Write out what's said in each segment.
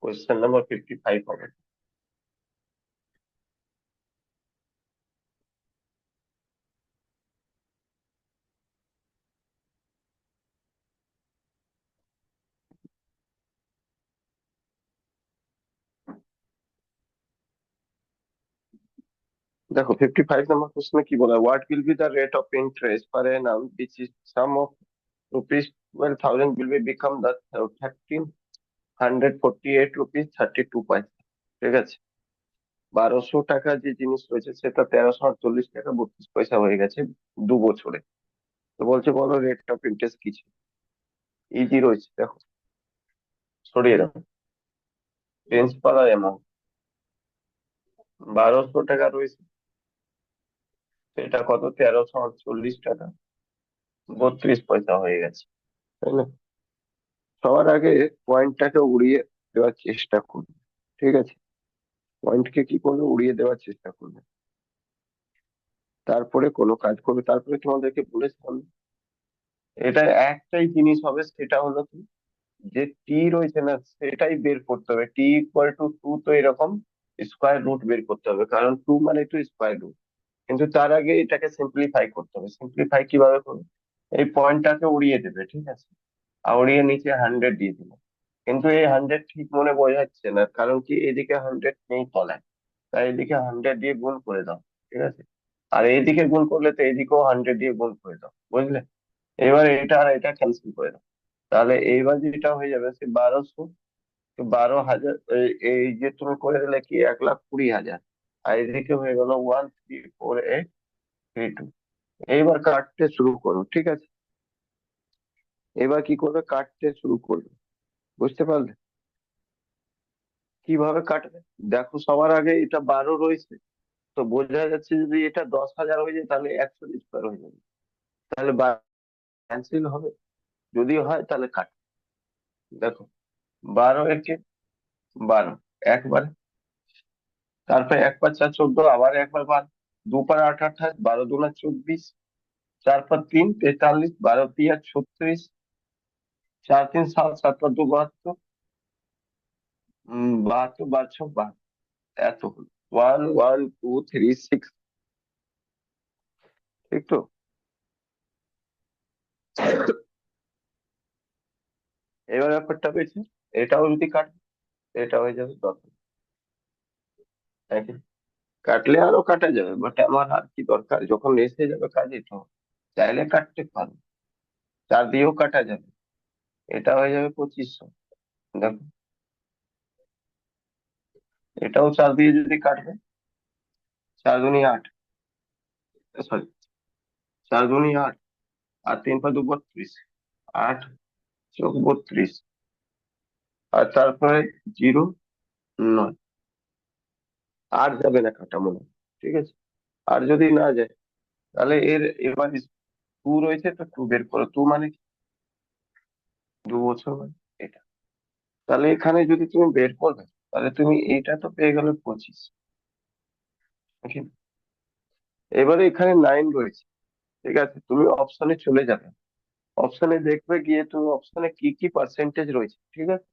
Question number 55 হবে। দেখো 55 number কোশ্চেনে কি বলা, what will be the rate of interest per annum which is sum of rupees 12,000 will be become the 1,348 rupees 32 পয়সা। ঠিক আছে, 1200 টাকা যে জিনিস রয়েছে সেটা 1348 টাকা 32 পয়সা হয়ে গেছে 2 বছরে। তো বলছে বলো রেট অফ ইন্টারেস্ট কি ছিল। ইজি রয়েছে, দেখো সরিয়ে দাও প্রিন্সিপাল আর অ্যামাউন্ট। 1200 টাকা রয়েছে, সেটা কত 1348 টাকা 32 পয়সা হয়ে গেছে, তাই না? সবার আগে পয়েন্টটাকে উড়িয়ে দেওয়ার চেষ্টা করবে। ঠিক আছে, পয়েন্টকে কি করবে, উড়িয়ে দেওয়ার চেষ্টা করবে, তারপরে কোনো কাজ করবে। তারপরে তোমাদেরকে বলেছিলাম এটা একটাই জিনিস হবে, সেটা হলো কি, যে টি রয়েছে না সেটাই বের করতে হবে। টি ইকুয়াল টু 2, তো এরকম স্কোয়ার রুট বের করতে হবে, কারণ 2 মানে তো স্কোয়ার রুট। কিন্তু তার আগে এটাকে সিম্পলিফাই করতে হবে। সিম্পলিফাই কিভাবে করবে, এই পয়েন্টটাকে উড়িয়ে দেবে, ঠিক আছে, আর উড়িয়ে নিচে 100 দিয়ে দিবে। কিন্তু এই 100 ঠিক মনে বোঝাচ্ছে না, কারণ কি এদিকে 100 নেই তলায়, তাই এদিকে 100 দিয়ে গুণ করে দাও। ঠিক আছে, আর এইদিকে গুণ করলে তো এইদিকেও 100 দিয়ে গুণ করে দাও, বুঝলে? এবার এটা আর এটা ক্যান্সেল করে দাও, তাহলে এইবার যেটা হয়ে যাবে সে 1200, তো 12,000, এই যে তুমি করে দিলে কি 1,20,000, আর এদিকে হয়ে গেল 1,348,32। এইবার কাটতে শুরু করো, ঠিক আছে? এবার কি করবে, কাটতে শুরু করবে, বুঝতে পারলে কিভাবে কাটবে? দেখো সবার আগে এটা 12 রয়েছে, তো বোঝা যাচ্ছে যদি এটা 10,000 হয়ে যায় তাহলে 100 স্কোয়ার হয়ে যাবে, তাহলে ক্যান্সেল হবে। যদি হয় তাহলে কাট। দেখো 12 একে 12 একবার, তারপর 1 × 4 = 14, আবার একবার 12, 2 × 8 = 28, 12 × 2 = 24, 4 × 3 = 43, 12 × 3 = 36, 4 × 3 = 7, 7 × 2 = 72, 72, 12 × 6 = 12। এত হলো 1 1 2 3 6, ঠিক তো? এবার ব্যাপারটা পেয়েছে, এটাও যদি কাটবে এটা হয়ে যাবে 10। নাকি? কাটলে আরো কাটা যাবে, বাট আমার আর কি দরকার, যখন এসে যাবে কাজে তো চাইলে কাটতে পারো। 4 দিয়েও কাটা যাবে, এটা হয়ে যাবে 2500। দেখো এটাও 4 দিয়ে যদি কাটবে, 4 × 2 = 8, সরি 4 × 2 = 8, আর 3 × 2 = 32, 8 + 32, আর তারপরে 0 9, আর যাবে না কাটা মনে হয়। ঠিক আছে, আর যদি না যায় তাহলে এবার 2 রয়েছে, তো 2 বের করো। 2 মানে কি? 2 বছর মানে এটা। তাহলে এখানে যদি তুমি বের করবে তাহলে তুমি এইটা তো পেয়ে গেলে 25। Okay? এবারে এখানে 9 রয়েছে, ঠিক আছে, তুমি অপশনে চলে যাবে। অপশনে দেখবে, গিয়ে তুমি অপশনে কি কি পার্সেন্টেজ রয়েছে, ঠিক আছে,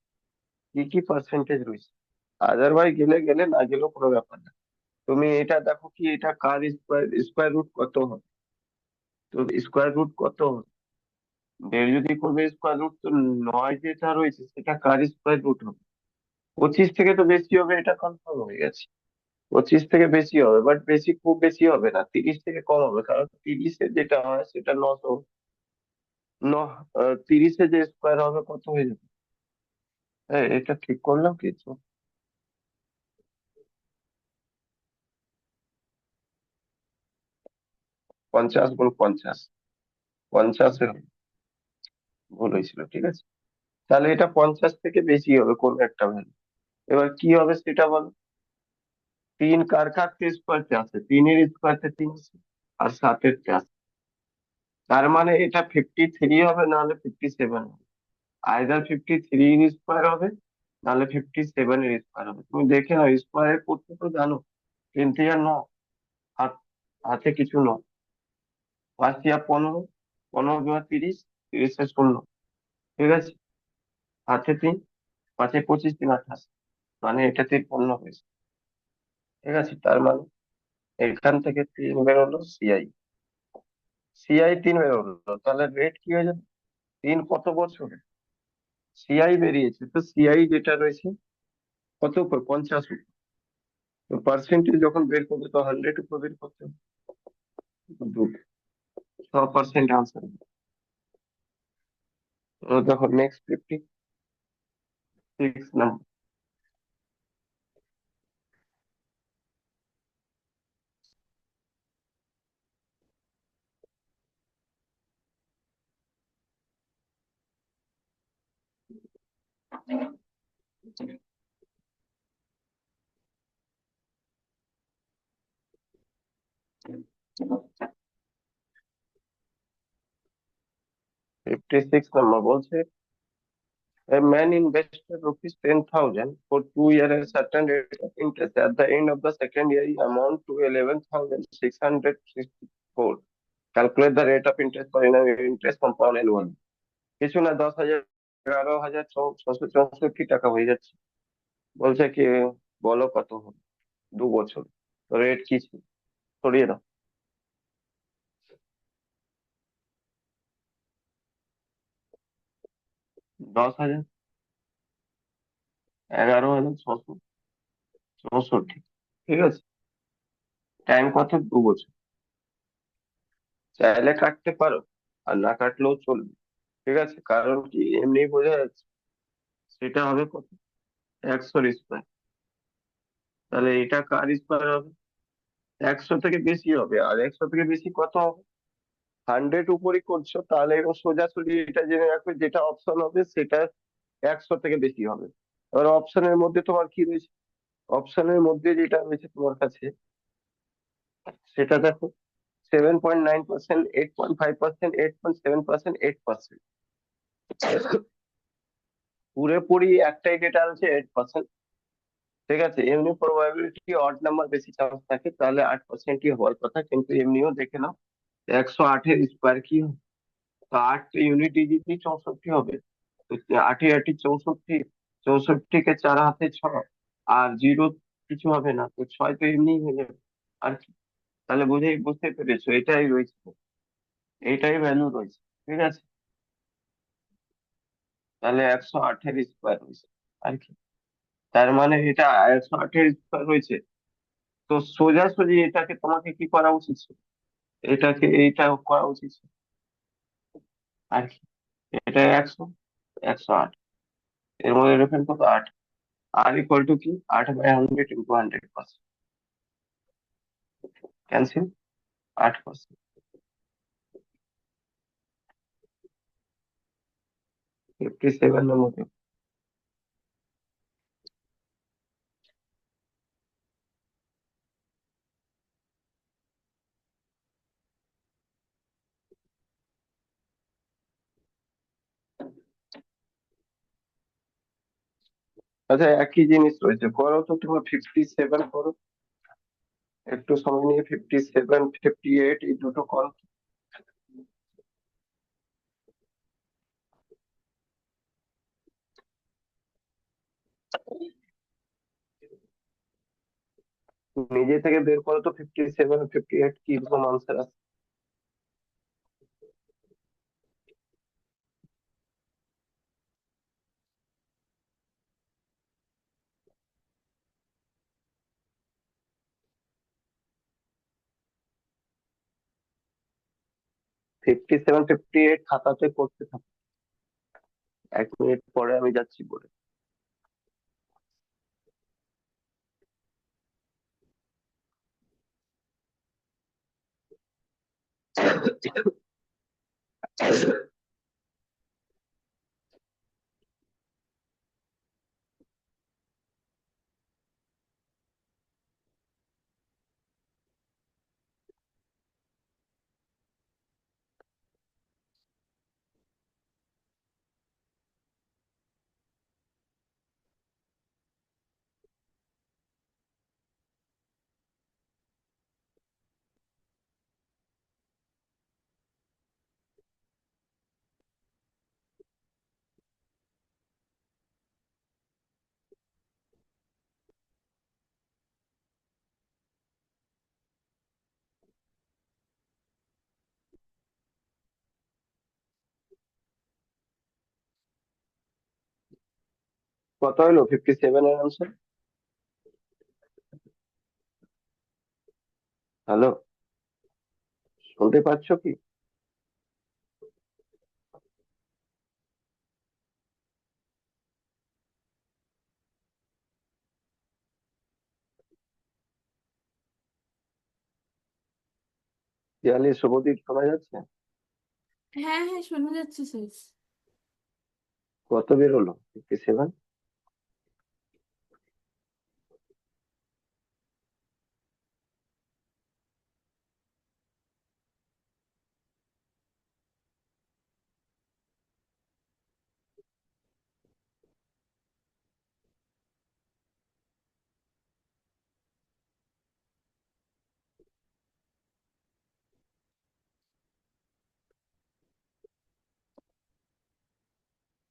কি কি পার্সেন্টেজ রয়েছে। আদারওয়াইজ গেলে গেলে, না গেলেও কোনো ব্যাপার না। তুমি এটা দেখো কি এটা কার স্কোয়ার, স্কোয়ার রুট কত হবে, তো স্কোয়ার রুট কত হবে? 1.5 যদি করবে স্কোয়ার রুট, তো 9 যেটা রয়েছে সেটা কার স্কোয়ার রুট হবে? 25 থেকে তো বেশি হবে, এটা কনফার্ম হয়ে গেছে। 25 থেকে বেশি হবে, বাট বেশি খুব বেশি হবে না, 30 থেকে কম হবে, কারণ 30-এ যেটা হয় সেটা 900। ন 30-এ যে স্কোয়ার হবে কত হয়ে যাবে? হ্যাঁ, এটা ঠিক করলাম কিছু। 50 × 50, 50-এর ভুল হয়েছিল, ঠিক আছে। তাহলে এটা 50 থেকে বেশি হবে কোন একটা ভ্যালু। এবার কি হবে সেটা বলো। 3 কার কার স্কোয়ারতে আছে, 3-এর স্কোয়ারতে 3 আছে, আর 7-এর আছে। তার মানে এটা 53 হবে, নাহলে 57 হবে। আইদার 53-এর স্কোয়ার হবে, নাহলে 57-এর স্কোয়ার হবে। তুমি দেখে নাও, স্কোয়ার করতে তো জানো, 3 × 3 = 9, হাত হাতে কিছু নয়। 5 × 15, 15 × 30, 30-এ 0, ঠিক আছে, হাতে 3, 5-এ 25, 3 × 28। মানে এটা 53 হয়েছে। ঠিক আছে, তার মানে এখান থেকে 3 বেরোলো সিআই, সিআই 3 বেরোলো, তাহলে রেট কি হয়ে যাবে? 3 কত বছরে? সিআই বেরিয়েছে, তো সিআই যেটা রয়েছে কত উপর, 50 উপর। তো পার্সেন্টেজ যখন বের করবে তো 100 উপর বের করতে হবে। তো 100% আনসার। দেখো নেক্সট 56 নাম্বার। 56 নাম্বার বলছে, a man invested rupees 10,000 for 2 years at a certain rate of interest. At the end of the second year, he amount to 11,664. Calculate the rate of interest for an interest compound annually. কিছু না, 10,000, 11,664 হয়ে যাচ্ছে। বলছে কি, বলো কত হবে 2 বছর, তো রেট কি ছিল, সরিয়ে দাও। 10,000, 11,664। ঠিক আছে, টাইম কত, 2 বছর। চাইলে কাটতে পারো, আর না কাটলেও চলবে। ঠিক আছে, কারণ কি এমনি বোঝা যাচ্ছে সেটা হবে কত, 100 স্কোয়ার। তাহলে এটা কার স্কোয়ার হবে? 100 থেকে বেশি হবে, আর 100 থেকে বেশি কত হবে? 100 উপরই করছো, তাহলে এরকম সোজাসুজি এটা জেনে রাখবে, যেটা অপশন হবে সেটা 100 থেকে বেশি হবে। এবার অপশনের মধ্যে তোমার কি রয়েছে, অপশনের মধ্যে যেটা রয়েছে তোমার কাছে সেটা দেখো, 7.9%, 8.5%, 8.7%, 8%। পুরোপুরি একটাই ডেটা আছে 8%। ঠিক আছে, এমনি প্রবাবিলিটি অড নাম্বার বেশি চান্স থাকে, তাহলে 8%ই হওয়ার কথা, কিন্তু এমনিও দেখে নাও 108-এর স্কোয়ার কি হয়? তো 8 ইউনিট ডিজিটই 64 হবে। তো 8 8 64, 64 কে 4 হাতে 6, আর জিরো কিছু হবে না, তো 6 তো এমনিই হয়ে যাবে। আর কি, তাহলে বুঝতে পেরেছো, এটাই রয়েছে, এইটাই ভ্যালু রয়েছে। ঠিক আছে, তাহলে 108-এর স্কোয়ার হয়েছে আর কি, তার মানে এটা 108-এর স্কোয়ার হয়েছে। তো সোজাসুজি এটাকে তোমাকে কি করা উচিত ছিল? এটাকে এইটা করা উচিত ছিল আর কি। এটা 100, 108, এর মধ্যে রেখে কত, 8। আর ইকুয়াল টু কি, 8/100 × 100%। ক্যান্সেল, 8%। 57-এর মধ্যে। আচ্ছা, একই জিনিস রয়েছে, করো তো, তোমার 57 করো, একটু সময় নিয়ে। 57, 58, এই দুটো করো। নিজে থেকে বের করো তো, 57, 58 কি রকম আনসার আছে। 57, 58 খাতাতে করতে থাকো, 1 মিনিট পরে আমি যাচ্ছি বলে। কত হলো 57 এর আনসার? হ্যালো, শুনতে পাচ্ছ কি? 42 শুভদীপ, শোনা যাচ্ছে? হ্যাঁ হ্যাঁ, শোনা যাচ্ছে স্যার। কত বেরোলো 57?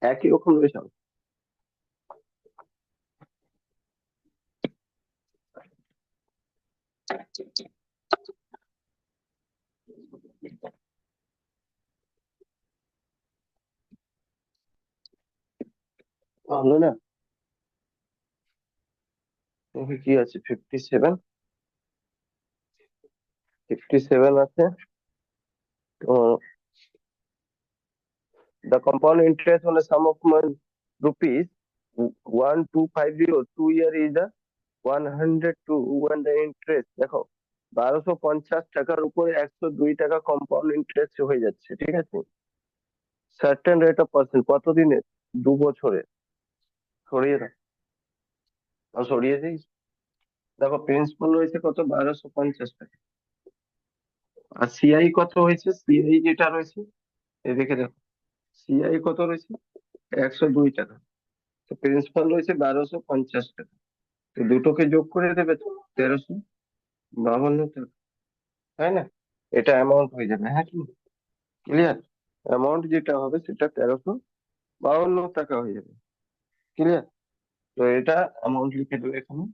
একই রকম রয়েছে। হলো না? তবে কি আছে? 57 আছে। তো the compound interest on a sum of rupees 1250 2 year is the 102 when the interest দেখো 1250 টাকার উপরে 102 টাকা কম্পাউন্ড ইন্টারেস্ট হয়ে যাচ্ছে, ঠিক আছে? সার্টেন রেট অফ পার্সেন্ট কত দিনে? 2 বছরে। সরিয়ে দাও, সরিয়ে দিই। দেখো প্রিন্সিপাল রয়েছে কত, 1250 টাকা। আর সিআই কত হয়েছে? সিআই যেটা রয়েছে এদিকে দেখো, সিআই কত রয়েছে? 102 টাকা। তো প্রিন্সিপাল রয়েছে 1250 টাকা। তো দুটোকে যোগ করে দেবে তো 1352 টাকা, তাই না? এটা অ্যামাউন্ট হয়ে যাবে, হ্যাঁ কি? ক্লিয়ার? অ্যামাউন্ট যেটা হবে সেটা 1352 টাকা হয়ে যাবে। ক্লিয়ার? তো এটা অ্যামাউন্ট লিখে দেবে এখানে,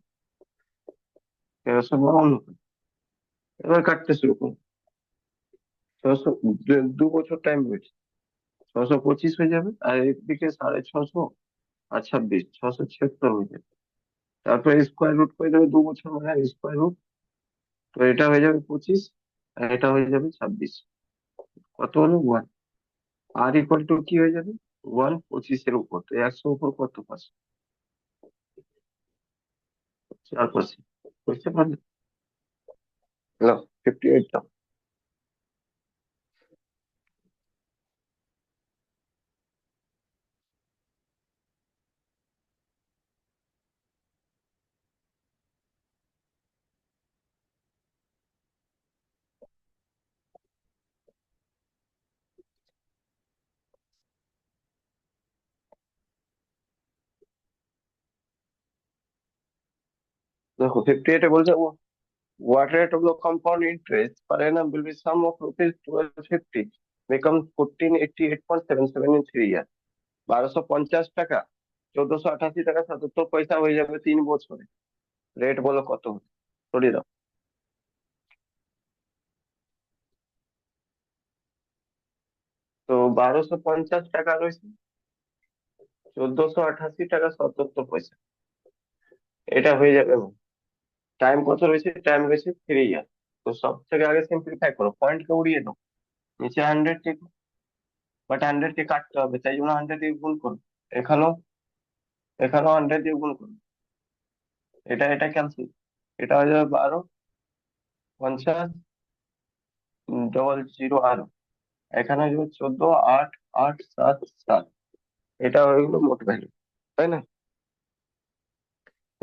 1352। এবার কাটতে শুরু করুন। 600, 2 বছর টাইম রয়েছে। 625 হয়ে যাবে, আর এদিকে 650 আর 26, 676 হয়ে যাবে। তারপরে স্কোয়ার রুট করে দেবে, 2 বছর মানে স্কোয়ার রুট। তো এটা হয়ে যাবে 25, আর এটা হয়ে যাবে 26। কত হলো? 1। আর ইকুয়াল টু কি হয়ে যাবে? 125-এর উপর, তো 100 উপর কত পার্সেন্ট? 4%। বুঝতে পারলে? হ্যালো, 58টা। দেখো 58-এ বলছে what rate of the compound interest per annum will be sum of rupees 1250 becomes 1488.77 in 3 years। 1250 টাকা, 1488 টাকা 77 পয়সা হয়ে যাবে 3 বছরে। রেট বলো কত হবে? সরিয়ে দাও। তো 1250 টাকা রয়েছে, 1488 টাকা 77 পয়সা। এটা হয়ে যাবে। টাইম কত রয়েছে? টাইম রয়েছে 3 ইয়ার। তো সব থেকে আগে সিম্পলিফাই করো, পয়েন্ট কে উড়িয়ে দাও, নিচে 100 কে, বাট 100 কে কাটতে হবে, তাই জন্য 100 দিয়ে গুণ করো। এখানেও, এখানেও 100 দিয়ে গুণ করো। এটা এটা ক্যান্সেল, এটা হয়ে যাবে 1250 ডবল জিরো আরো, এখানে হয়ে যাবে 14,8,8,7,7। এটা হয়ে গেলো মোট ভ্যালু, তাই না?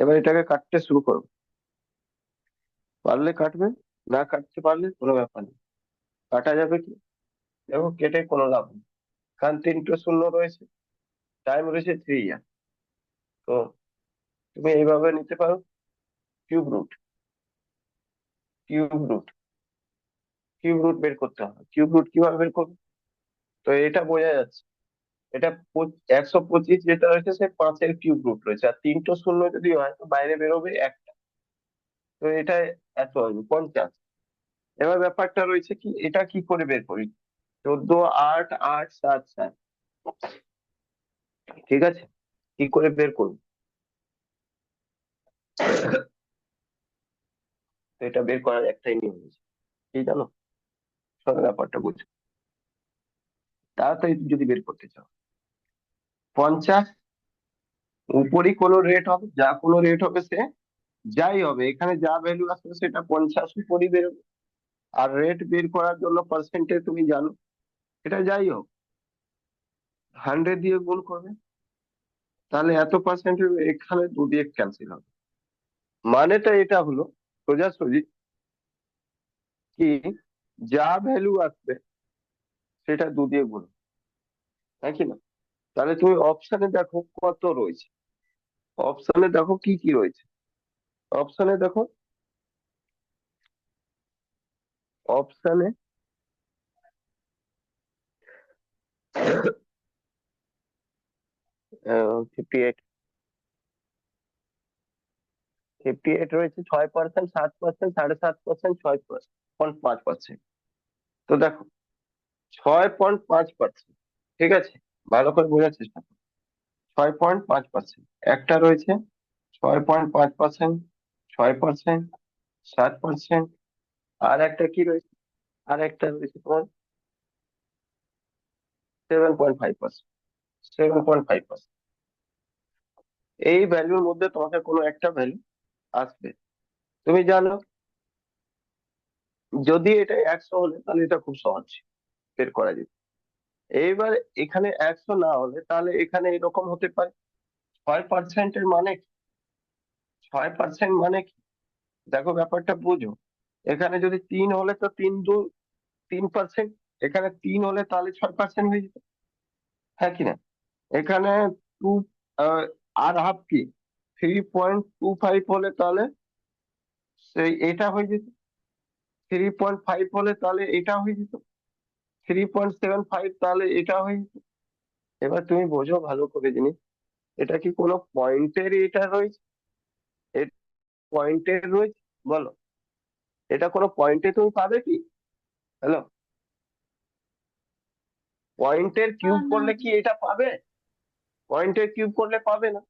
এবার এটাকে কাটতে শুরু করো, পারলে কাটবে, না কাটতে পারলে কোনো ব্যাপার নেই। কাটা যাবে কি? দেখো কেটে কোনো লাভ নেই, কারণ 3টে শূন্য রয়েছে, টাইম রয়েছে 3 ইয়ার। তো তুমি এইভাবে নিতে পারো, cube root, cube root, cube root বের করতে হবে। কিউব রুট কিভাবে বের করবে? তো এটা বোঝা যাচ্ছে, এটা 125 যেটা রয়েছে সে 5-এর কিউব রুট রয়েছে, আর 3টে শূন্য যদি হয় তো বাইরে বেরোবে একটা। তো এটা এত হবে 50। এবার ব্যাপারটা রয়েছে কি, এটা কি করে বের করি? 14,8,8,7,7, ঠিক আছে? কি করে বের করবো? তো এটা বের করার একটাই নিয়ম আছে, কি জানো? শোনো ব্যাপারটা বুঝো, তাড়াতাড়ি যদি বের করতে চাও, 50 উপরই কোনো রেট হবে, যা কোনো রেট হবে সে যাই হবে, এখানে যা ভ্যালু আসবে সেটা 50 উপরই বেরোবে। আর রেট বের করার জন্য পার্সেন্টেজ তুমি জানো, এটা যাই হোক 100 দিয়ে গুণ করবে, তাহলে এত পার্সেন্ট এখানে 2 দিয়ে ক্যান্সেল হবে। মানেটা এটা হলো সোজাসুজি কি, যা ভ্যালু আসবে সেটা 2 দিয়ে গুণ, হ্যাঁ কি না? তাহলে তুমি অপশনে দেখো কত রয়েছে, অপশনে দেখো কি কি রয়েছে, অপশনে দেখো, অপশনে 58, 58 রয়েছে, 6%, 7%, 7.5%, 6.5%। তো দেখো 6.5%, ঠিক আছে, ভালো করে বোঝার চেষ্টা করো। 6.5%, একটা রয়েছে 6.5%, 6%, 7%, আর একটা কি রয়েছে, আর একটা রয়েছে তোমার 7.5%, 7.5%। এই ভ্যালুর মধ্যে তোমাকে কোনো একটা ভ্যালু আসবে। তুমি জানো যদি এটা 100 হলে তাহলে এটা খুব সহজ বের করা যেত। এইবার এখানে 100 না হলে তাহলে এখানে এরকম হতে পারে। 6%-এর মানে কি? 6% মানে কি, দেখো ব্যাপারটা বুঝো। এখানে যদি 3 হলে তো 3 এখানে 3 হলে তাহলে 6% হয়ে যেত, হ্যাঁ কি না? এখানে টু, আর হাফ কি 3.25 হলে তাহলে সেই এটা হয়ে যেত, 3.5 হলে তাহলে এটা হয়ে যেত, 3.75 তাহলে এটা হয়ে যেত। এবার তুমি বোঝো ভালো করে জিনিস, এটা কি কোনো পয়েন্টের এটা রয়েছে? পয়েন্টের রয়েছে, বলো, এটা কোনো পয়েন্টে তুমি পাবে কি? হ্যালো, পয়েন্টের না কিউব না। করলে কি এটা পাবে? পয়েন্টের কিউব করলে পাবে না।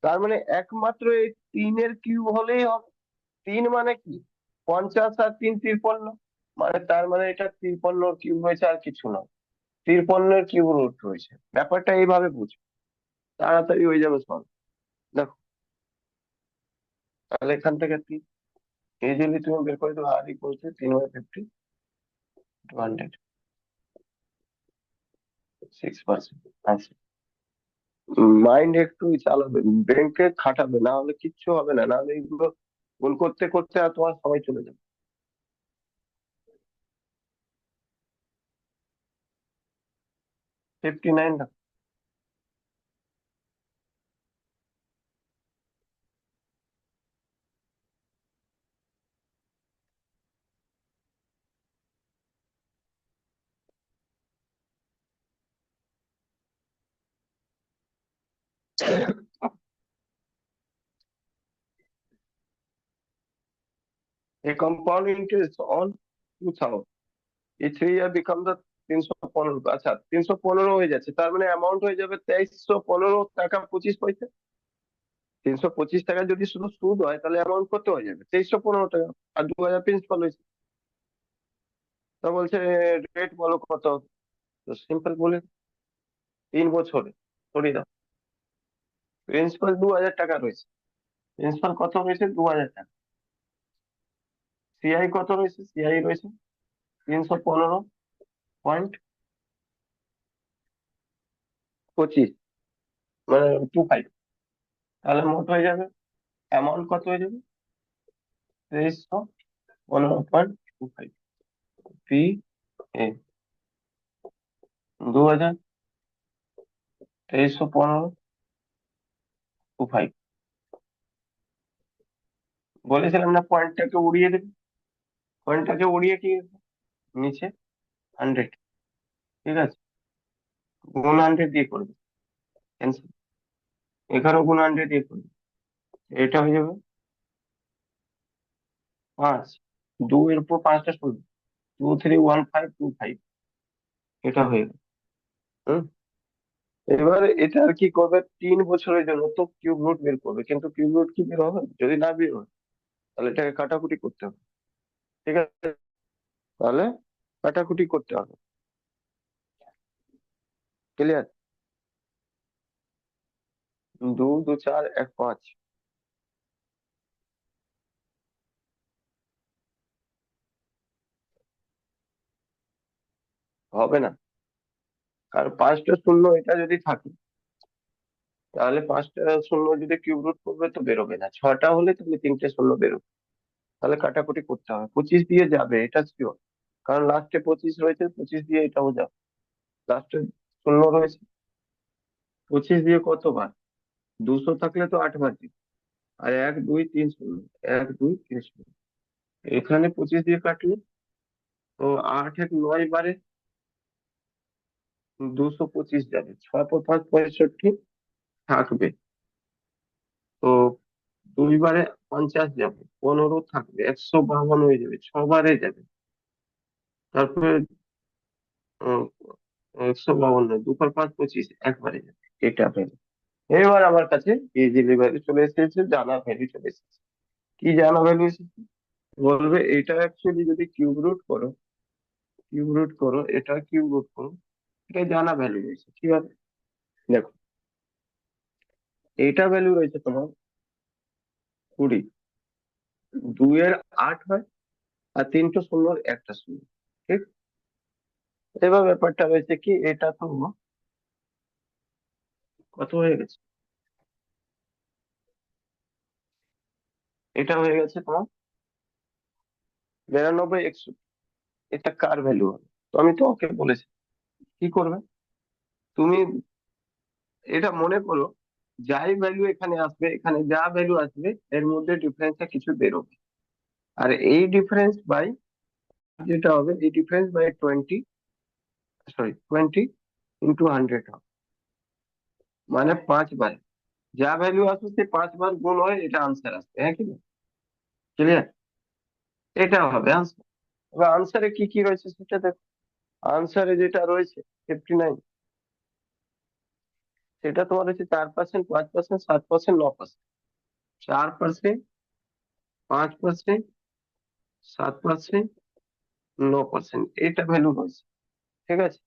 তার মানে একমাত্র এই 3-এর কিউব হলেই হবে। 3 মানে কি, 50 আর 3 53, মানে তার মানে এটা 53 কিউব হয়েছে, আর কিছু না। 53-এর কিউব রুট রয়েছে, ব্যাপারটা এইভাবে বুঝো, তাড়াতাড়ি হয়ে যাবে সব। দেখো, তাহলে এখান থেকে ইজিলি তুমি বের করে দেবে, আর ইকুয়াল টু 3/50 টু 100, 6%। আচ্ছা, মাইন্ড একটু চালাবে, ব্রেনকে খাটাবে, না হলে কিচ্ছু হবে না, না হলে এগুলো গুণ করতে করতে আর তোমার সময় চলে যাবে। 59। A compound interest on 2000, এই 3 year become the 315। আচ্ছা, 315 হয়ে যাচ্ছে, তার মানে অ্যামাউন্ট হয়ে যাবে 2315 টাকা 25 পয়সা। 325 টাকা যদি শুধু সুদ হয় তাহলে অ্যামাউন্ট কত হয়ে যাবে? 2315 টাকা। আর 2000 প্রিন্সিপাল হয়েছে। তা বলছে রেট বলো কত? তো সিম্পল বলে 3 বছরে সরিয়ে দাও, প্রিন্সিপাল 2000 টাকা রয়েছে, প্রিন্সিপাল কত রয়েছে? 2000 টাকা। সিআই কত রয়েছে? সিআই রয়েছে 315.25, মানে 25। তাহলে মোট হয়ে যাবে, অ্যামাউন্ট কত হয়ে যাবে? 2315.25 পি এ, 2000, 2315.25। বলেছিলাম না পয়েন্টটাকে উড়িয়ে দেবে, পয়েন্টটাকে উড়িয়ে কি নিচে 100, ঠিক আছে, গুণ 100 দিয়ে করবে, ক্যান্সেল। 11 গুণ 100 দিয়ে করবে, এটা হয়ে যাবে 5, 2 এর উপর 5টা শূন্য, 231525, এটা হয়ে গেল। হুম, এবার এটা আর কি করবে, 3 বছরের জন্য তো কিউব রুট বের করবে, কিন্তু কিউব রুট কি বের হবে? যদি না বের হয় তাহলে এটাকে কাটাকুটি করতে হবে। ঠিক আছে, তাহলে কাটাকুটি করতে হবে। ক্লিয়ার? 2 2 4 1 5 হবে না, কারণ 5টা শূন্য এটা যদি থাকে, তাহলে 5টা শূন্য যদি কিউব রুট করবে তো বেরোবে না। 6টা হলে তাহলে 3টে শূন্য বেরোবে। তাহলে কাটাকুটি করতে হবে, 25 দিয়ে যাবে এটা শিওর, কারণ লাস্টে 25 রয়েছে, 25 দিয়ে এটাও যাবে। লাস্টে শূন্য রয়েছে, 25 দিয়ে কতবার? 200 থাকলে তো 8 বার দিবে। আর 1 2 3 শূন্য, 1 2 3 শূন্য, এখানে 25 দিয়ে কাটলে তো 8 1 9 বারে 225 যাবে, 6 5 65 থাকবে। তো 2 বারে 50 যাবে, 15 থাকবে, 152 হয়ে যাবে, 6 বারে যাবে। তারপরে 152, 2 × 5 = 25, একবারে যাবে। এটা ভ্যালু। এবার আমার কাছে ইজিলি ভ্যালু চলে এসেছে, জানা ভ্যালু চলে এসেছে। কি জানা ভ্যালু এসেছে? বলবে এটা অ্যাকচুয়ালি যদি কিউব রুট করো, এটা কিউব রুট করো, এটা জানা ভ্যালু রয়েছে। কি হবে? দেখো, এইটা ভ্যালু রয়েছে তোমার 20, 2 এর 8 হয়, আর 3টে শূন্যর একটা শূন্য। ঠিক, এবার ব্যাপারটা হয়েছে কি, এটা তো কত হয়ে গেছে, এটা হয়ে গেছে তোমার 92 61। এটা কার ভ্যালু হবে? তো আমি তো ওকে বলেছি কি করবে তুমি, এটা মনে করো, যাই ভ্যালু এখানে আসবে, এখানে যা ভ্যালু আসবে এর মধ্যে ডিফারেন্সটা কিছু বেরোবে। আর এই ডিফারেন্স বাই, যেটা হবে এই ডিফারেন্স বাই 20 হবে, মানে 5 বার। যা ভ্যালু আসবে সে 5 বার গুণ হয়, এটা আনসার আসবে। হ্যাঁ কি না? ক্লিয়ার? এটা হবে আনসার। এবার আনসারে কি কি রয়েছে সেটা দেখো। আনসারে যেটা রয়েছে 59, সেটা তোমার হচ্ছে 4%, 5%, 7%, 9%। 4%, 5%, 7%, 9%, এটা ভ্যালু রয়েছে। ঠিক আছে,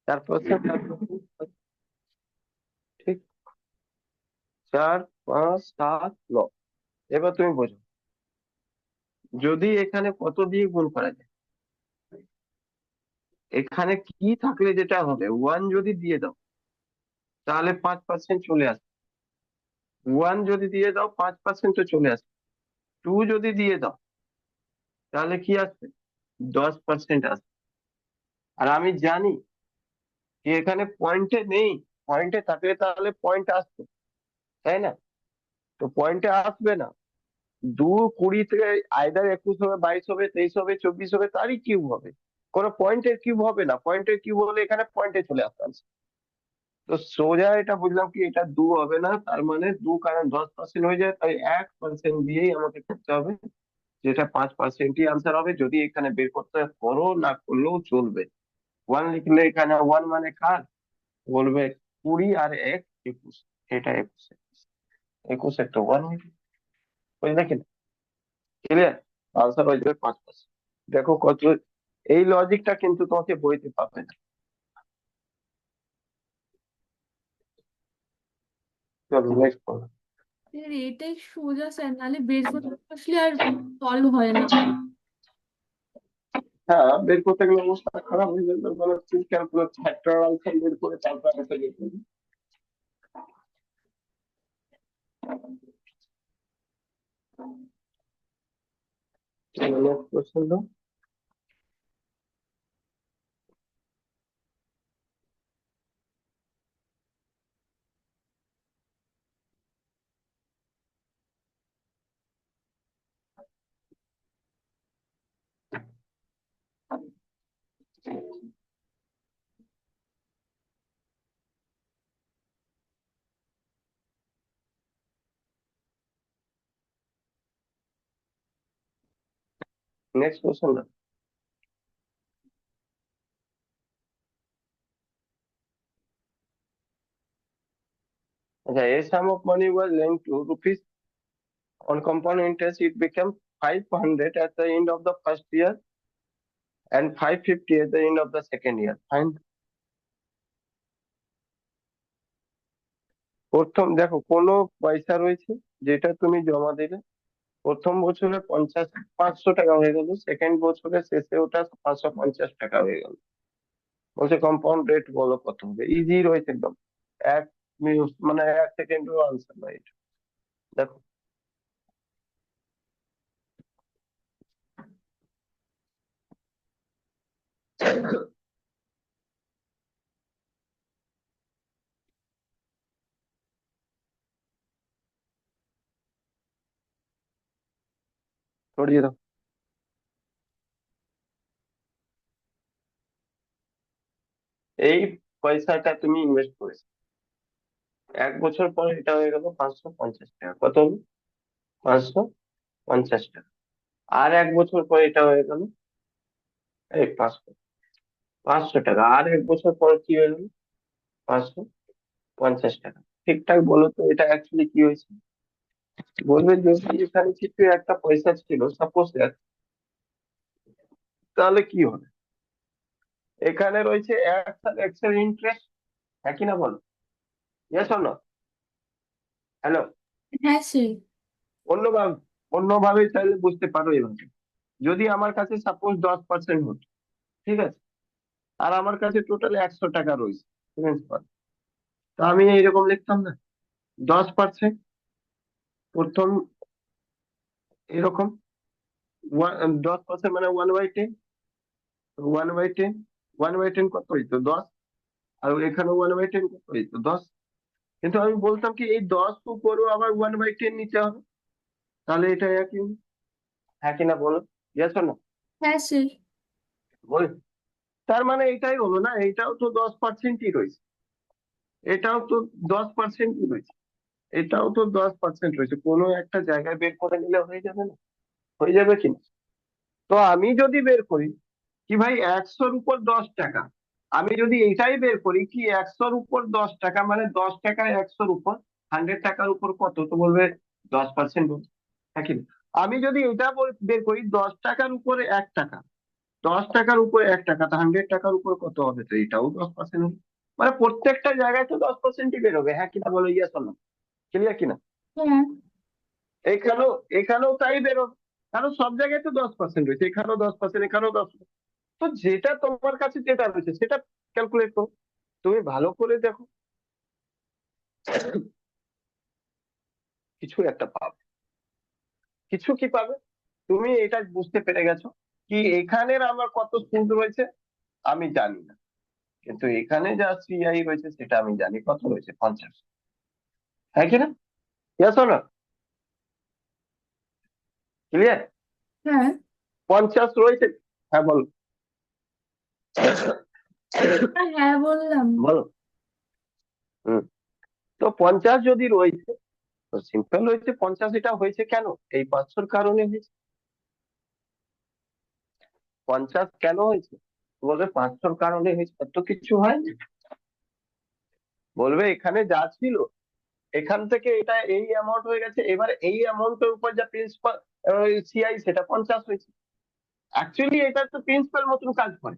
4%, 4%, ঠিক, 4 5 7 9। এবার তুমি বোঝো, যদি এখানে কত দিয়ে গুণ করা যায়, এখানে কি থাকলে যেটা হবে, 1 যদি দিয়ে দাও তাহলে 5% চলে আসবে। 1 যদি দিয়ে দাও 5% তো চলে আসবে। 2 যদি দিয়ে দাও তাহলে কি আসবে? 10% আসবে। আর আমি জানি যে এখানে পয়েন্টে নেই, পয়েন্টে থাকলে তাহলে পয়েন্ট আসতো, তাই না? তো পয়েন্টে আসবে না। 2 20 থেকে আইদার 21 হবে, 22 হবে, 23 হবে, 24 হবে, তারই কিউব হবে। কোনো পয়েন্টের কিউব হবে না। পয়েন্টের কিউব হলে এখানে পয়েন্টে চলে আসতাম। তো সোজা এটা বুঝলাম কি, এটা 2 হবে না, তার মানে 2, কারণ 10% হয়ে যায়, তাই 1% দিয়েই আমাকে করতে হবে, যেটা 5%ই আনসার হবে। যদি এখানে বের করতে করো, না করলেও চলবে। 1 লিখলে এখানে 1 মানে কার বলবে, 20 আর 1 21, এটা 21, 21 একটা 1, বুঝলে কি? ক্লিয়ার? আনসার হয়ে যাবে 5%। দেখো কত, এই লজিকটা কিন্তু তোমাকে বইতে পাবে না। চলো নেক্সট পড়ো। স্যার এটাই সোজা স্যার, নাহলে বের করতে আসলে আর সলভ হয় না। হ্যাঁ, বের করতে গেলে অবস্থা খারাপ হয়ে যাবে, মানে তুই ক্যালকুলেট ফ্যাক্টর আনসার বের করে তারপর একটা বের করবি। চলো নেক্সট কোশ্চেন দাও। নেক্সট কোশ্চেন দাও। a sum of money was lent to rupees on compound interest. It became 500 at the end of the first year and 550 at the end of the second year. Fine. প্রথম দেখো কোনো পয়সা রয়েছে যেটা তুমি জমা দিলে প্রথম বছরে 500 টাকা হয়ে গেল, সেকেন্ড বছরের শেষে ওটা 550 টাকা হয়ে গেল। বলছে কম্পাউন্ড রেট বলো কত হবে। ইজি রয়েছে একদম, এক মানে 1 সেকেন্ডের আনসার না এটা। দেখো সরিয়ে দাও। এই পয়সাটা তুমি ইনভেস্ট করেছো, 1 বছর পর এটা হয়ে গেল 550 টাকা। কত হলো? 550 টাকা। আর 1 বছর পর এটা হয়ে গেল এই 500 টাকা। আর 1 বছর পর কি হয়ে গেল? 550 টাকা। ঠিকঠাক বলো তো এটা অ্যাকচুয়ালি কি হয়েছে? বলবে যদি এখানে কিছু একটা পয়সা ছিল সাপোজ দ্যাট, তাহলে কি হবে? এখানে রয়েছে এক্স এর ইন্টারেস্ট, হ্যাঁ কি না বলো? Yes or no? হ্যালো? হ্যাঁ স্যার। অন্যভাবে অন্যভাবে চাইলে বুঝতে পারো এভাবে, যদি আমার কাছে সাপোজ 10% হতো, ঠিক আছে, আর আমার কাছে টোটাল 100 টাকা রয়েছে, প্রিন্সিপাল, তো আমি এইরকম লিখতাম না, 10% প্রথম এরকম 10% মানে 1/10, 1/10, 1/10 কত হইতো? 10। আর এখানে 1/10 কত হইতো? 10। কিন্তু আমি বলতাম কি এই 10 উপরও আবার 1/10 নিতে হবে, তাহলে এটা একই, হ্যাঁ কিনা বলো? ইয়েস না? হ্যাঁ স্যার। বল। তার মানে এটাই হলো না, এটাও তো 10%ই রয়েছে, এটাও তো 10%ই রয়েছে, এটাও তো 10% রয়েছে, কোনো একটা জায়গায় বের করে নিলে হয়ে যাবে না? হয়ে যাবে কি না? তো আমি যদি বের করি কি ভাই 100-র উপর 10 টাকা, আমি যদি এটাই বের করি কি 100-র উপর 10 টাকা মানে 10 টাকায় 100-র উপর 100 টাকার উপর কত, তো বলবে 10%। হ্যাঁ কি না? আমি যদি এটা বের করি 10 টাকার উপরে 1 টাকা, 10 টাকার উপরে 1 টাকা, তো 100 টাকার উপর কত হবে? তো এটাও 10% হবে। মানে প্রত্যেকটা জায়গায় তো 10%ই বেরোবে, হ্যাঁ কিনা বলো? ইয়েস না? ক্লিয়ার কিনা? হ্যাঁ। এখানেও এখানেও তাই বেরোবে, কারণ সব জায়গায় তো 10% রয়েছে, এখানেও 10%, এখানেও 10%। তো যেটা তোমার কাছে যেটা রয়েছে সেটা ক্যালকুলেট করো, তুমি ভালো করে দেখো, কিছু একটা পাবে। কিছু কি পাবে? তুমি এটা বুঝতে পেরে গেছো কি এখানের আমার কত সুদ রয়েছে আমি জানি না, কিন্তু এখানে যা সিআই রয়েছে সেটা আমি জানি, কত রয়েছে? 50। হ্যাঁ কিনা? ইয়েস না? ক্লিয়ার? হ্যাঁ। 50 রয়েছে। হ্যাঁ বলো। হ্যাঁ বললাম। বলো। হম। তো 50 যদি রয়েছে, তো সিম্পল হয়েছে 50, এটা হয়েছে কেন? এই 500-র কারণে হয়েছে। 50 কেন হয়েছে? বলবে 500-র কারণে হয়েছে, এত কিছু হয়নি। বলবে এখানে যা ছিল এখান থেকে এটা এই অ্যামাউন্ট হয়ে গেছে, এবার এই অ্যামাউন্টের উপর যা প্রিন্সিপাল সিআই সেটা 50 হয়েছে। অ্যাকচুয়ালি এটা তো প্রিন্সিপাল মতন কাজ করে।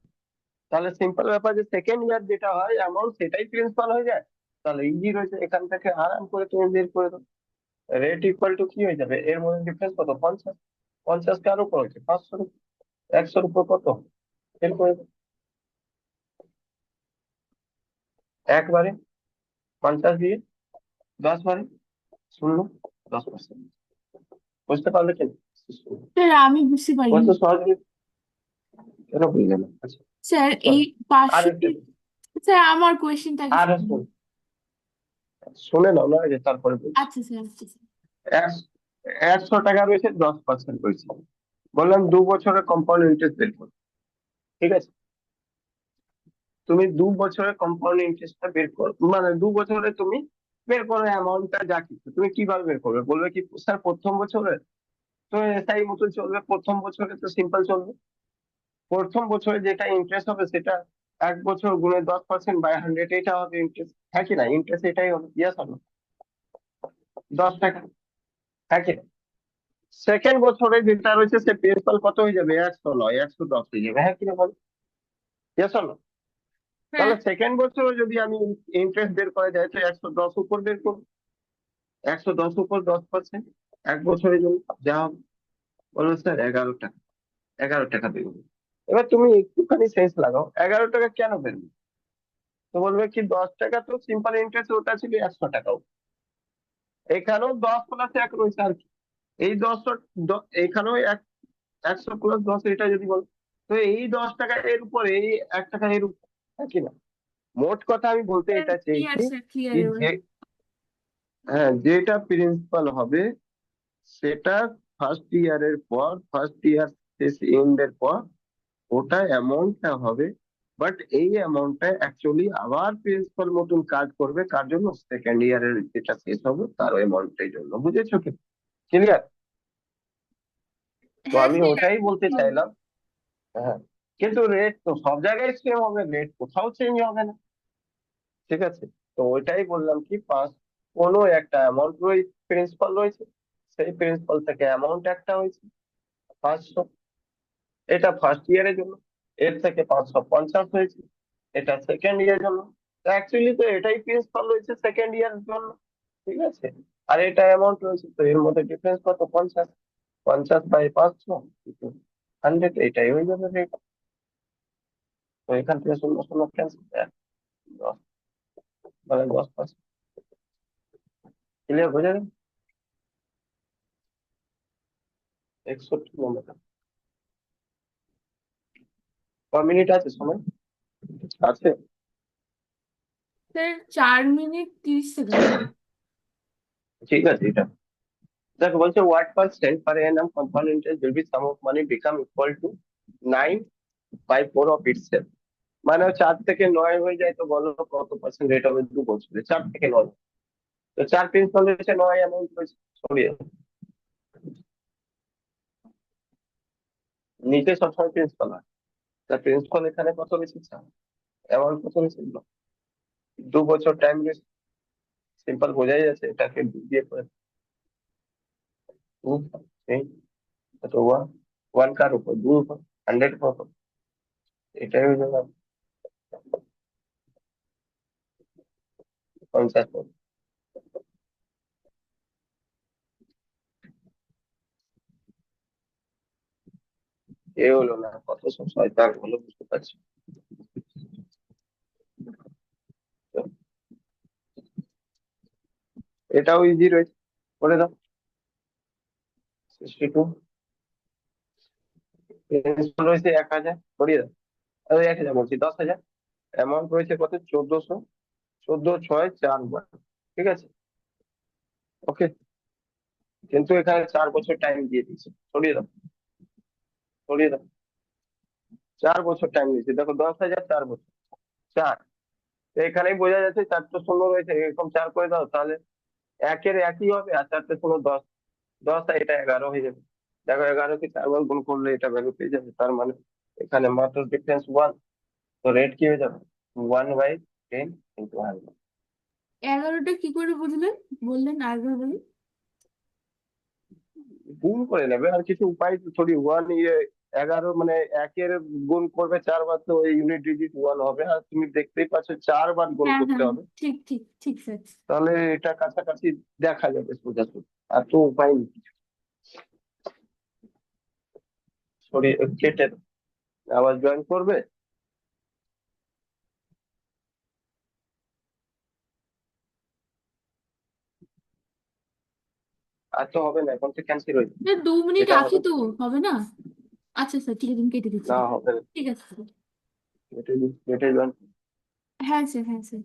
তাহলে সিম্পল ব্যাপার যে সেকেন্ড ইয়ার যেটা হয় অ্যামাউন্ট সেটাই প্রিন্সিপাল হয়ে যায়। তাহলে ইজি রয়েছে, এখান থেকে আরাম করে তুমি বের করে দাও। রেট ইকুয়াল টু কি হয়ে যাবে? এর মধ্যে ডিফারেন্স কত? 50। 50 কার উপর হয়েছে? 500। 100-র উপর কত? বের করে দাও একবারে। 50 দিয়ে 10 বারে শূন্য, 10%। বুঝতে পারলে কেন? স্যার আমি বুঝতে কত পারিনি। সহজে কেন বুঝলে না? আচ্ছা স্যার এই চলো। আর 500 একটা স্যার আমার কোয়েশ্চেনটা আগে আর শুনে নাও না, এই যে তারপরে বলছি। আচ্ছা স্যার, আচ্ছা স্যার। 100 টাকা রয়েছে, 10% রয়েছে, বললাম 2 বছরের কম্পাউন্ড ইন্টারেস্ট বের করো। ঠিক আছে, তুমি 2 বছরের কম্পাউন্ড ইন্টারেস্টটা বের করো, মানে 2 বছরে তুমি বের করো অ্যামাউন্টটা যা কিছু। তুমি কিভাবে বের করবে? বলবে কি স্যার প্রথম বছরে তো এসআই মতো চলবে, প্রথম বছরে তো সিম্পল চলবে, প্রথম বছরে যেটা ইন্টারেস্ট হবে সেটা 1 বছর গুণে 10% বাই 100, এটা হবে ইন্টারেস্ট। হ্যাঁ কি না? ইন্টারেস্ট এটাই হবে। ইয়েস হবে? 10 টাকা, হ্যাঁ কি? সেকেন্ড বছরে যেটা রয়েছে সে প্রিন্সিপাল কত হয়ে যাবে? 100 নয়, 110 হয়ে যাবে, হ্যাঁ কি না বল? Yes or no? হ্যাঁ তাহলে সেকেন্ড বছরে যদি আমি ইন্টারেস্ট বের করা যায় তো 110 উপর বের করবো, 110 উপর 10%, 1 বছরের জন্য যা হবে, বলবো স্যার 11 টাকা, 11 টাকা বেরোবে। এবার তুমি একটুখানি সেন্স লাগাও, 11 টাকা কেন বেরোবে? তো বলবে কি 10 টাকা তো সিম্পল ইন্টারেস্ট, ওটা ছিল 100 টাকাও, এখানেও 10 + 1 রয়েছে আর কি। এই 10, এখানেও 100 + 10, এটা যদি বল, তো এই 10 টাকা এর উপরে, এই 1 টাকা এর উপর, হ্যাঁ কি না? মোট কথা আমি বলতে এটা ক্লিয়ার চেয়েছি স্যার, ক্লিয়ার কি এবার। যে, হ্যাঁ, যেটা প্রিন্সিপাল হবে সেটা ফার্স্ট ইয়ারের পর, ফার্স্ট ইয়ার শেষ এন্ডের পর ওটা অ্যামাউন্টটা হবে। বাট এই অ্যামাউন্টটা অ্যাকচুয়ালি আবার প্রিন্সিপাল মতন কাজ করবে, কার জন্য? সেকেন্ড ইয়ারের যেটা শেষ হবে তার অ্যামাউন্টের জন্য, বুঝেছো কি? ক্লিয়ার? তো হ্যাঁ আমি স্যার, ওটাই বলতে clear। চাইলাম। হ্যাঁ, কিন্তু রেট তো সব জায়গায় সেম হবে, রেট কোথাও চেঞ্জ হবে না, ঠিক আছে? তো ওইটাই বললাম কি, কোনো একটা অ্যামাউন্ট রয়েছে, প্রিন্সিপাল রয়েছে, সেই প্রিন্সিপাল থেকে অ্যামাউন্ট একটা হয়েছে 500, এটা ফার্স্ট ইয়ারের জন্য। এর থেকে 550 হয়েছে, এটা সেকেন্ড ইয়ারের জন্য। অ্যাকচুয়ালি তো এটাই প্রিন্সিপাল রয়েছে সেকেন্ড ইয়ারের জন্য, ঠিক আছে? আর এটা অ্যামাউন্ট রয়েছে, তো এর মধ্যে ডিফারেন্স কত? 50, 50/500, 100, এটাই হয়ে যাবে রেট। তো এখান থেকে 0 0 ক্যান্সেল, 10, মানে 10%। ক্লিয়ার হয়ে যাবে? 61 নম্বর। ক মিনিট আছে সময়? আছে? Sir 4 minute 30 second. ঠিক আছে, এটা দেখো বলছে what percent per annum compound interest will be sum of money become equal to 9/4 of itself। মানে 4 থেকে 9 হয়ে যায়, তো বলো কত পার্সেন্ট রেট হবে 2 বছরে? 4 থেকে 9, তো 4 প্রিন্সিপাল রয়েছে, 9 অ্যামাউন্ট রয়েছে, সরিয়ে দাও। নিচে সবসময় প্রিন্সিপাল হয়, তা প্রিন্সিপাল এখানে কত বেশি? অ্যামাউন্ট কত বেশি? 2 বছর টাইম রয়েছে, সিম্পল বোঝাই যাচ্ছে, এটাকে দিয়ে করে 2, এই তো 1, 1 কার উপর? 2 উপর, 100 কত? এটাই হয়ে যাবে 50 কত? এ হলো না, কত সব শয়তান হলো, বুঝতে পারছি। তো এটাও ইজি রয়েছে, করে দাও। 62, প্রিন্সিপাল রয়েছে 1000, সরিয়ে দাও। 1000 বলছি, 10,000, অ্যামাউন্ট রয়েছে কত? 1400, 14, 6, 4 1, ঠিক আছে? ওকে, কিন্তু এখানে 4 বছর টাইম দিয়ে দিচ্ছে, সরিয়ে দাও, সরিয়ে দাও। 4 বছর টাইম দিচ্ছে, দেখো 10,000, 4 বছর, 4, তো এখানেই বোঝা যাচ্ছে 4টা শূন্য রয়েছে, এরকম 4 করে দাও, তাহলে একের একই হবে, আর 4টে শূন্য 10, 10 আর এটা 11 হয়ে যাবে। দেখো 11কে 4 বার গুণ করলে এটা ভ্যালু পেয়ে যাবে, তার মানে এখানে মাত্র ডিফারেন্স 1, তো রেট কি হয়ে যাবে? 1/10 × 100। 11টা কি করে বুঝলেন? বললেন আরেকবার বলুন। গুণ করে নেবে, আর কিছু উপায় তো থোড়ি, 11 মানে একের গুণ করবে 4 বার, তো এই ইউনিট ডিজিট 1 হবে, আর তুমি দেখতেই পাচ্ছ 4 বার গুণ হ্যাঁ করতে হ্যাঁ, হবে, ঠিক ঠিক ঠিক স্যার। তাহলে এটা কাছাকাছি দেখা যাবে সোজাসুজি। আর তো উপায় নেই, সরিয়ে কেটে দাও। আবার জয়েন করবে? আর তো হবে না, এখন তো ক্যান্সেল হয়ে যাবে, স্যার 2 মিনিট এটা আছে হবে তো, হবে না? আচ্ছা স্যার, ঠিক আছে, আমি কেটে দিচ্ছি। না, হবে না, ঠিক আছে স্যার। কেটে জয়েন। হ্যাঁ স্যার, হ্যাঁ স্যার।